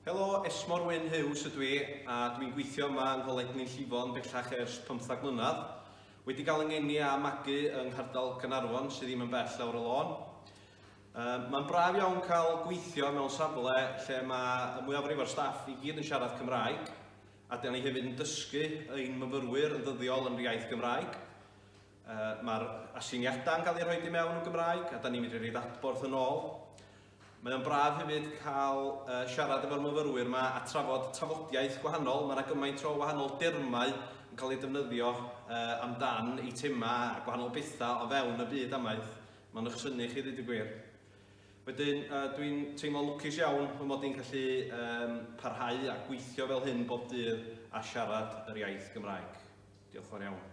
Helo, Esmor Hughes ydw i, a dwi'n gweithio yma yng Glynllifon bellach ers 15 mlynedd. Wedi cael yng ngeni a magu yng Nghardal Gaernarfon sydd ddim yn bell lawr y lôn. Mae'n braf iawn cael gweithio mewn safle lle mae y mwyafrif o'r staff i gyd yn siarad Cymraeg, a dyn ni hefyd yn dysgu ein myfyrwyr yn ddyddiol yn yr iaith Gymraeg. Mae'r asiniadau yn cael ei rhoi i mewn yn Gymraeg, a dyn ni'n mynd i roid adborth yn ôl. Mae'n braf hefyd cael siarad efo'r myfyrwyr yma a trafod tafodiaith gwahanol. Mae yna gymaint o wahanol dermau yn cael ei defnyddio amdan eitemau a gwahanol bethau o fewn y byd amaeth. Mae'n eich syni chi ddweud y gwir. Wedyn, dwi'n teimlo'n lwcus iawn fy mod i'n gallu parhau a gweithio fel hyn bob dydd a siarad yr iaith Gymraeg. Diolch yn fawr iawn.